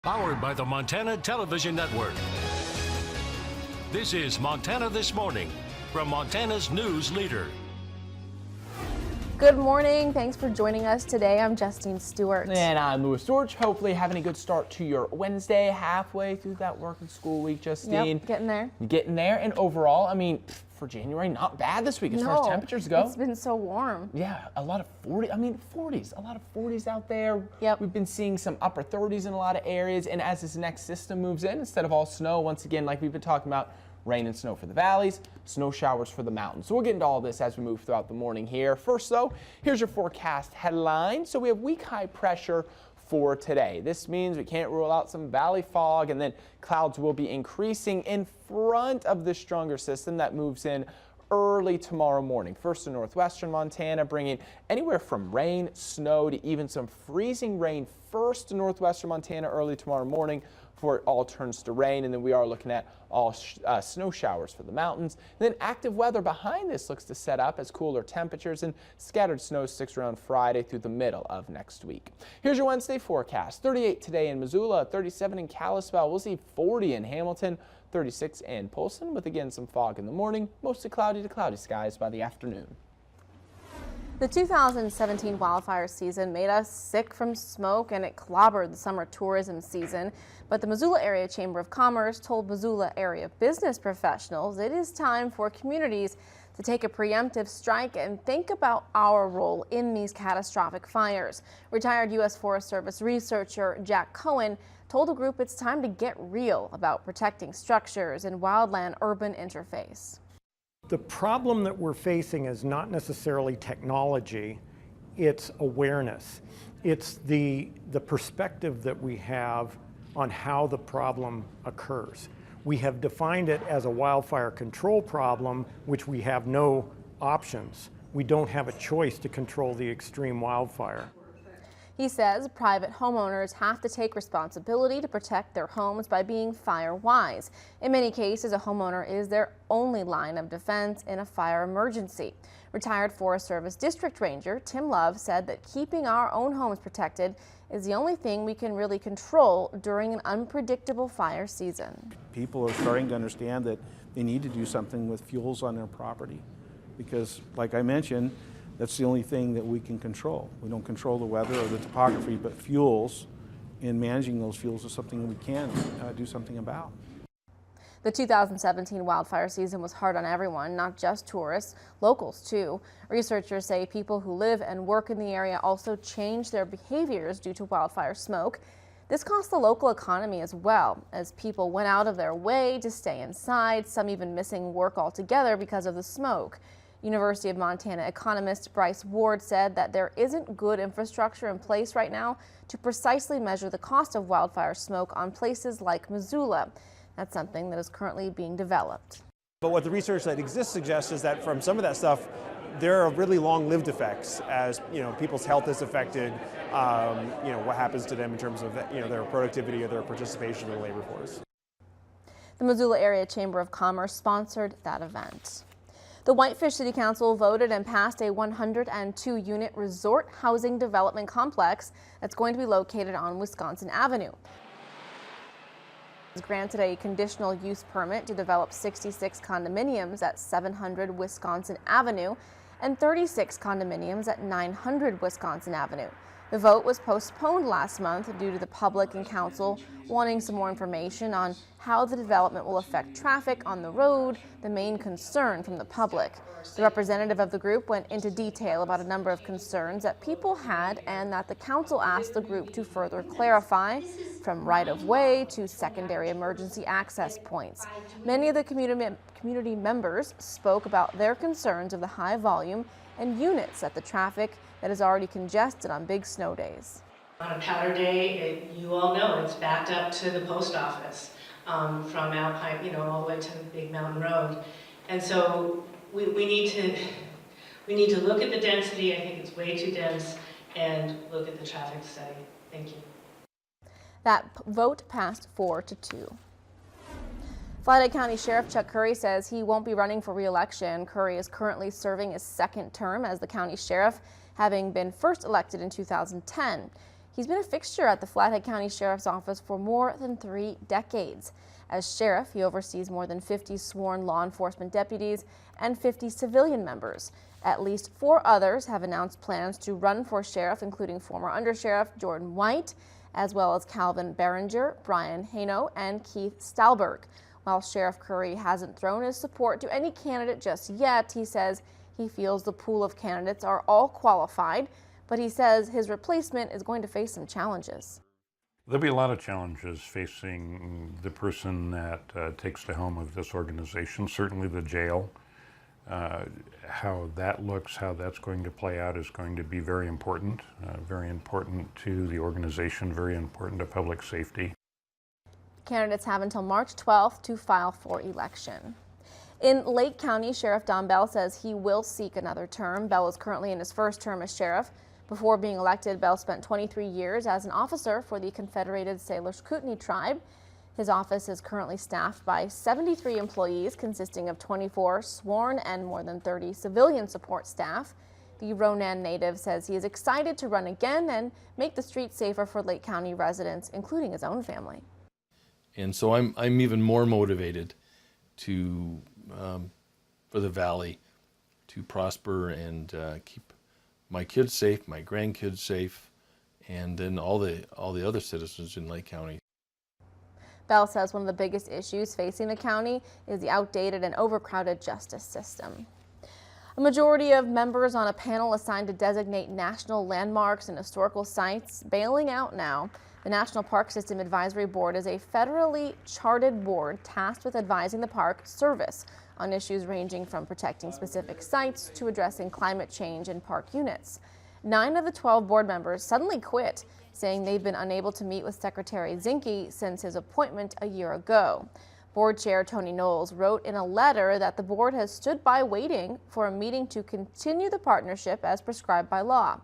Powered by the Montana Television Network. This is Montana This Morning from Montana's news leader. Good morning. Thanks for joining us today. I'm Justine Stewart. And I'm Louis Storch. Hopefully having a good start to your Wednesday, halfway through that work and school week, Justine. Yep, getting there. Getting there. And overall, I mean, for January, not bad this week as far as temperatures go. It's been so warm. Yeah, a lot of 40s, a lot of 40s out there. Yep. We've been seeing some upper 30s in a lot of areas. And as this next system moves in, instead of all snow, once again, like we've been talking about, rain and snow for the valleys, snow showers for the mountains. So we'll get into all this as we move throughout the morning here. First, though, here's your forecast headline. So we have weak high pressure for today. This means we can't rule out some valley fog, and then clouds will be increasing in front of the stronger system that moves in early tomorrow morning. First in northwestern Montana, bringing anywhere from rain, snow to even some freezing rain first in northwestern Montana early tomorrow morning before it all turns to rain. And then we are looking at all snow showers for the mountains. And then active weather behind this looks to set up as cooler temperatures and scattered snow sticks around Friday through the middle of next week. Here's your Wednesday forecast. 38 today in Missoula, 37 in Kalispell. We'll see 40 in Hamilton, 36 in Polson, with again some fog in the morning, mostly cloudy to cloudy skies by the afternoon. The 2017 wildfire season made us sick from smoke, and it clobbered the summer tourism season. But the Missoula Area Chamber of Commerce told Missoula area business professionals it is time for communities to take a preemptive strike and think about our role in these catastrophic fires. Retired U.S. Forest Service researcher Jack Cohen told the group it's time to get real about protecting structures and wildland-urban interface. The problem that we're facing is not necessarily technology, it's awareness. It's the perspective that we have on how the problem occurs. We have defined it as a wildfire control problem, which we have no options. We don't have a choice to control the extreme wildfire. He says private homeowners have to take responsibility to protect their homes by being fire wise. In many cases, a homeowner is their only line of defense in a fire emergency. Retired Forest Service District Ranger Tim Love said that keeping our own homes protected is the only thing we can really control during an unpredictable fire season. People are starting to understand that they need to do something with fuels on their property because, like I mentioned, that's the only thing that we can control. We don't control the weather or the topography, but fuels and managing those fuels is something we can do something about. The 2017 wildfire season was hard on everyone, not just tourists, locals too. Researchers say people who live and work in the area also changed their behaviors due to wildfire smoke. This cost the local economy as well, as people went out of their way to stay inside, some even missing work altogether because of the smoke. University of Montana economist Bryce Ward said that there isn't good infrastructure in place right now to precisely measure the cost of wildfire smoke on places like Missoula. That's something that is currently being developed. But what the research that exists suggests is that from some of that stuff, there are really long-lived effects as, people's health is affected, what happens to them in terms of, their productivity or their participation in the labor force. The Missoula Area Chamber of Commerce sponsored that event. The Whitefish City Council voted and passed a 102-unit resort housing development complex that's going to be located on Wisconsin Avenue. It was granted a conditional use permit to develop 66 condominiums at 700 Wisconsin Avenue and 36 condominiums at 900 Wisconsin Avenue. The vote was postponed last month due to the public and council wanting some more information on how the development will affect traffic on the road, the main concern from the public. The representative of the group went into detail about a number of concerns that people had and that the council asked the group to further clarify, from right-of-way to secondary emergency access points. Many of the community members spoke about their concerns of the high volume and units at the traffic that is already congested on big snow days. On a powder day, you all know it's backed up to the post office from Alpine, all the way to Big Mountain Road. And so we need to look at the density. I think it's way too dense, and look at the traffic study. Thank you. That vote passed 4-2. Florida County Sheriff Chuck Curry says he won't be running for re-election. Curry is currently serving his second term as the county sheriff, having been first elected in 2010. He's been a fixture at the Flathead County Sheriff's Office for more than 3 decades. As sheriff, he oversees more than 50 sworn law enforcement deputies and 50 civilian members. At least 4 others have announced plans to run for sheriff, including former undersheriff Jordan White, as well as Calvin Berenger, Brian Haino, and Keith Stalberg. While Sheriff Curry hasn't thrown his support to any candidate just yet, he says he feels the pool of candidates are all qualified, but he says his replacement is going to face some challenges. There'll be a lot of challenges facing the person that takes the helm of this organization. Certainly the jail, how that looks, how that's going to play out is going to be very important to the organization, very important to public safety. Candidates have until March 12th to file for election. In Lake County, Sheriff Don Bell says he will seek another term. Bell is currently in his first term as sheriff. Before being elected, Bell spent 23 years as an officer for the Confederated Salish Kootenai tribe. His office is currently staffed by 73 employees, consisting of 24 sworn and more than 30 civilian support staff. The Ronan native says he is excited to run again and make the streets safer for Lake County residents, including his own family. And so I'm even more motivated to for the valley to prosper and keep my kids safe, my grandkids safe, and then all the other citizens in Lake County. Bell says one of the biggest issues facing the county is the outdated and overcrowded justice system. A majority of members on a panel assigned to designate national landmarks and historical sites bailing out now. The National Park System Advisory Board is a federally chartered board tasked with advising the Park Service on issues ranging from protecting specific sites to addressing climate change in park units. 9 of the 12 board members suddenly quit, saying they've been unable to meet with Secretary Zinke since his appointment a year ago. Board Chair Tony Knowles wrote in a letter that the board has stood by waiting for a meeting to continue the partnership as prescribed by law.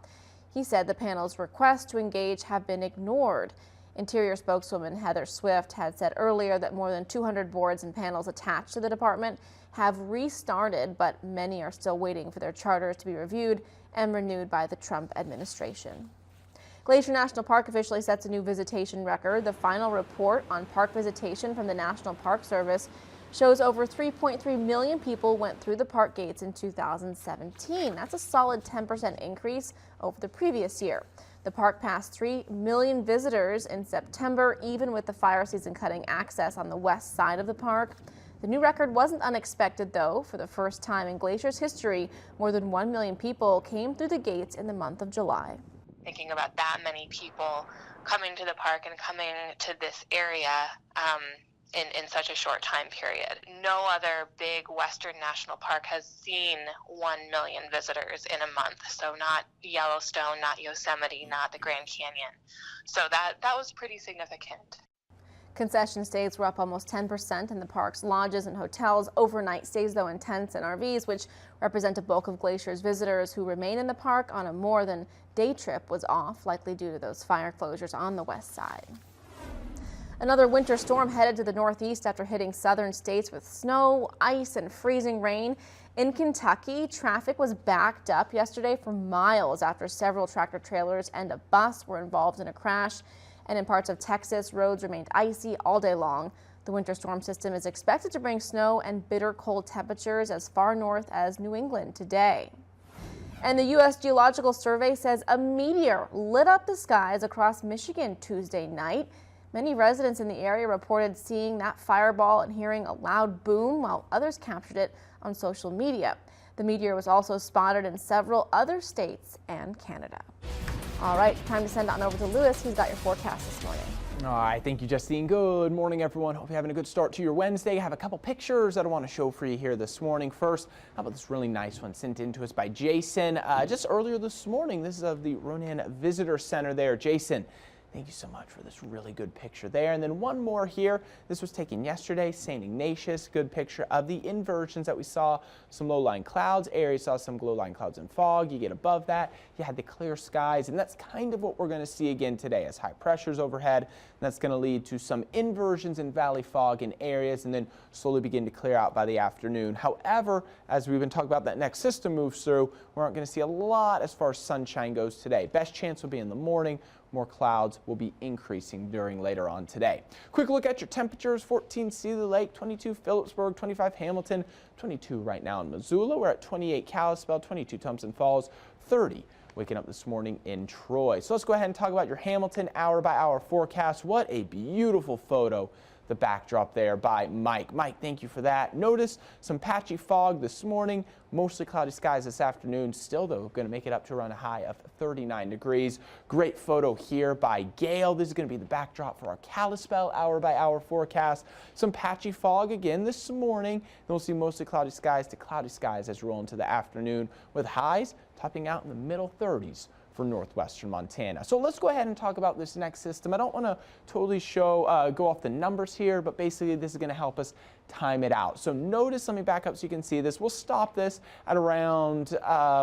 He said the panel's requests to engage have been ignored. Interior spokeswoman Heather Swift had said earlier that more than 200 boards and panels attached to the department have restarted, but many are still waiting for their charters to be reviewed and renewed by the Trump administration. Glacier National Park officially sets a new visitation record. The final report on park visitation from the National Park Service shows over 3.3 million people went through the park gates in 2017. That's a solid 10% increase over the previous year. The park passed 3 million visitors in September, even with the fire season cutting access on the west side of the park. The new record wasn't unexpected, though. For the first time in Glacier's history, more than 1 million people came through the gates in the month of July. Thinking about that many people coming to the park and coming to this area in such a short time period. No other big Western national park has seen 1 million visitors in a month. So not Yellowstone, not Yosemite, not the Grand Canyon. So that was pretty significant. Concession stays were up almost 10% in the park's lodges and hotels. Overnight stays, though, in tents and RVs, which represent a bulk of Glacier's visitors who remain in the park on a more than day trip, was off, likely due to those fire closures on the west side. Another winter storm headed to the northeast after hitting southern states with snow, ice, and freezing rain. In Kentucky, traffic was backed up yesterday for miles after several tractor trailers and a bus were involved in a crash. And in parts of Texas, roads remained icy all day long. The winter storm system is expected to bring snow and bitter cold temperatures as far north as New England today. And the U.S. Geological Survey says a meteor lit up the skies across Michigan Tuesday night. Many residents in the area reported seeing that fireball and hearing a loud boom, while others captured it on social media. The meteor was also spotted in several other states and Canada. All right, time to send on over to Lewis. He's got your forecast this morning. All right, thank you, Justine. Good morning, everyone. Hope you're having a good start to your Wednesday. I have a couple pictures that I want to show for you here this morning. First, how about this really nice one sent in to us by Jason just earlier this morning. This is of the Ronan Visitor Center there. Jason, thank you so much for this really good picture there. And then one more here. This was taken yesterday, St. Ignatius. Good picture of the inversions that we saw. Some low-lying clouds. Areas saw some low-lying clouds and fog. You get above that, you had the clear skies. And that's kind of what we're going to see again today as high pressures overhead. And that's going to lead to some inversions in valley fog in areas and then slowly begin to clear out by the afternoon. However, as we've been talking about, that next system moves through, we aren't going to see a lot as far as sunshine goes today. Best chance will be in the morning. more clouds will be increasing during later on today. Quick look at your temperatures: 14 Cedar Lake, 22 Phillipsburg, 25 Hamilton, 22 right now in Missoula. We're at 28 Kalispell, 22 Thompson Falls, 30 waking up this morning in Troy. So let's go ahead and talk about your Hamilton hour-by-hour forecast. What a beautiful photo. The backdrop there by Mike. Mike, thank you for that. Notice some patchy fog this morning, mostly cloudy skies this afternoon. Still, though, going to make it up to around a high of 39 degrees. Great photo here by Gail. This is going to be the backdrop for our Kalispell hour-by-hour forecast. Some patchy fog again this morning. Then we'll see mostly cloudy skies to cloudy skies as we roll into the afternoon, with highs topping out in the middle 30s for northwestern Montana. So let's go ahead and talk about this next system. I don't want to totally go off the numbers here, but basically this is going to help us time it out. So notice, let me back up so you can see this. We'll stop this at around,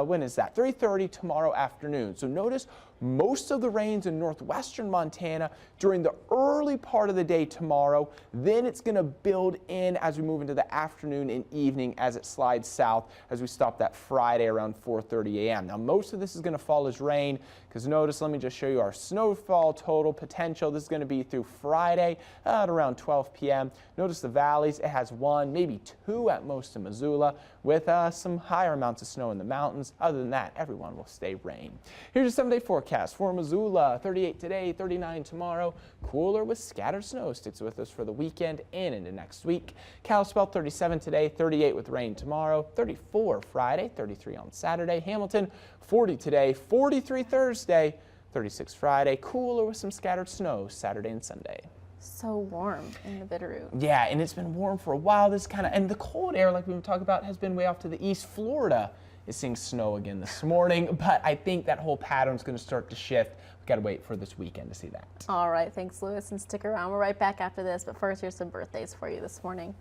when is that? 3:30 tomorrow afternoon. So notice most of the rains in northwestern Montana during the early part of the day tomorrow. Then it's going to build in as we move into the afternoon and evening as it slides south as we stop that Friday around 4:30 a.m. Now most of this is going to fall as rain, because notice, let me just show you our snowfall total potential. This is going to be through Friday at around 12 p.m. Notice the valleys, it has 1, maybe 2 at most in Missoula, with some higher amounts of snow in the mountains. Other than that, everyone will stay rain. Here's your 7-day forecast for Missoula. 38 today, 39 tomorrow. Cooler with scattered snow sticks with us for the weekend and into next week. Kalispell 37 today, 38 with rain tomorrow. 34 Friday, 33 on Saturday. Hamilton 40 today, 43 Thursday, 36 Friday. Cooler with some scattered snow Saturday and Sunday. So warm in the Bitterroot. Yeah, and it's been warm for a while. This and the cold air, like we've been talking about, has been way off to the east. Florida is seeing snow again this morning, but I think that whole pattern is going to start to shift. We've got to wait for this weekend to see that. All right, thanks, Lewis, and stick around. We're right back after this, but first, here's some birthdays for you this morning.